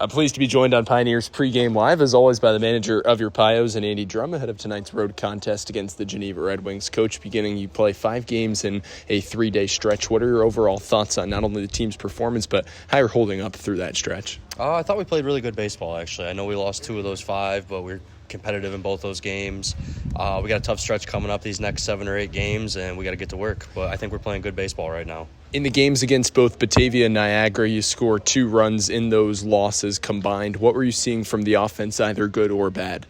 I'm pleased to be joined on Pioneers Pregame Live, as always, by the manager of your Pios and Andy Drum, ahead of tonight's road contest against the Geneva Red Wings. Coach, you play 5 games in a 3-day stretch. What are your overall thoughts on not only the team's performance, but how you're holding up through that stretch? I thought we played really good baseball, actually. I know we lost 2 of those 5, but we're competitive in both those games. We got a tough stretch coming up these next 7 or 8 games, and we got to get to work. But I think we're playing good baseball right now. In the games against both Batavia and Niagara, you scored 2 runs in those losses combined. What were you seeing from the offense, either good or bad?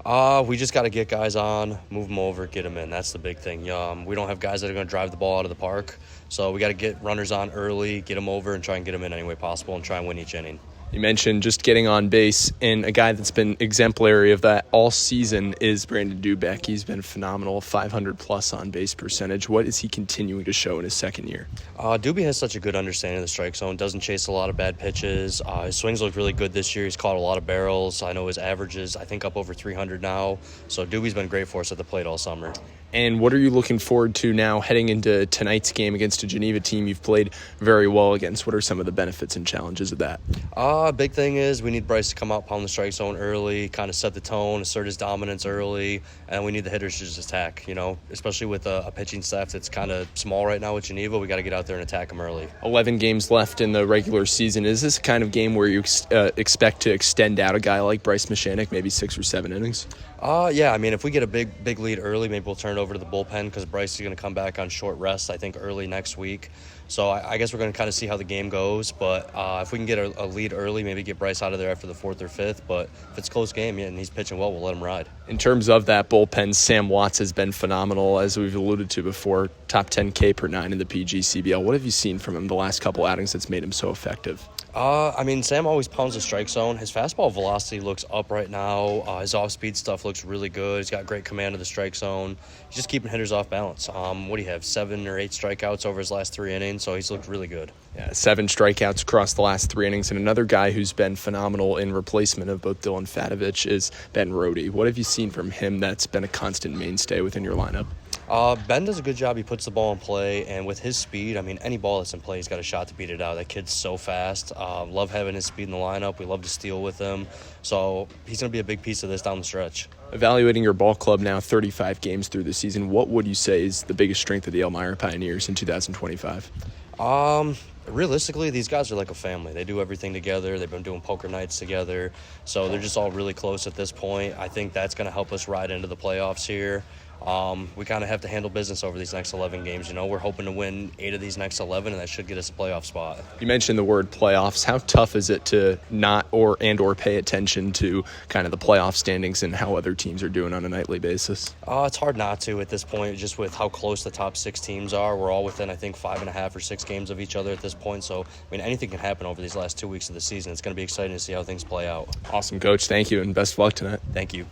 We just got to get guys on, move them over, get them in. That's the big thing. We don't have guys that are going to drive the ball out of the park, so we got to get runners on early, get them over, and try and get them in any way possible and try and win each inning. You mentioned just getting on base, and a guy that's been exemplary of that all season is Brandon Dubek. He's been phenomenal, 500-plus on-base percentage. What is he continuing to show in his second year? Doobie has such a good understanding of the strike zone, doesn't chase a lot of bad pitches. His swings look really good this year. He's caught a lot of barrels. I know his average is, I think, up over 300 now. So Doobie's been great for us at the plate all summer. And what are you looking forward to now heading into tonight's game against a Geneva team you've played very well against? What are some of the benefits and challenges of that? Big thing is we need Bryce to come out, pound the strike zone early, kind of set the tone, assert his dominance early, and we need the hitters to just attack, especially with a pitching staff that's kind of small right now with Geneva. We got to get out there and attack them early. 11 games left in the regular season. Is this a kind of game where you expect to extend out a guy like Bryce Michanek, maybe 6 or 7 innings? Yeah, if we get a big lead early, maybe we'll turn it over to the bullpen because Bryce is going to come back on short rest, I think, early next week. So I guess we're going to kind of see how the game goes. But if we can get a lead early, maybe get Bryce out of there after the 4th or 5th. But if it's a close game and he's pitching well, we'll let him ride. In terms of that bullpen, Sam Watts has been phenomenal, as we've alluded to before, top 10 K per 9 in the PGCBL. What have you seen from him the last couple outings that's made him so effective? Sam always pounds the strike zone. His fastball velocity looks up right now. His off-speed stuff looks really good. He's got great command of the strike zone. He's just keeping hitters off balance. What do you have, 7 or 8 strikeouts over his last 3 innings? So he's looked really good. Yeah, 7 strikeouts across the last 3 innings. And another guy who's been phenomenal in replacement of both Dylan Fatovich is Ben Rohde. What have you seen from him that's been a constant mainstay within your lineup? Ben does a good job. He puts the ball in play, and with his speed, any ball that's in play, he's got a shot to beat it out. That kid's so fast. Love having his speed in the lineup. We love to steal with him. So he's going to be a big piece of this down the stretch. Evaluating your ball club now, 35 games through the season, what would you say is the biggest strength of the Elmira Pioneers in 2025? Realistically, these guys are like a family. They do everything together. They've been doing poker nights together. So they're just all really close at this point. I think that's going to help us ride into the playoffs here. We kind of have to handle business over these next 11 games. We're hoping to win 8 of these next 11, and that should get us a playoff spot. You mentioned the word playoffs. How tough is it to not or pay attention to kind of the playoff standings and how other teams are doing on a nightly basis? It's hard not to at this point, just with how close the top 6 teams are. We're all within, I think, 5.5 or 6 games of each other at this point. So, anything can happen over these last 2 weeks of the season. It's going to be exciting to see how things play out. Awesome, Coach. Thank you, and best of luck tonight. Thank you.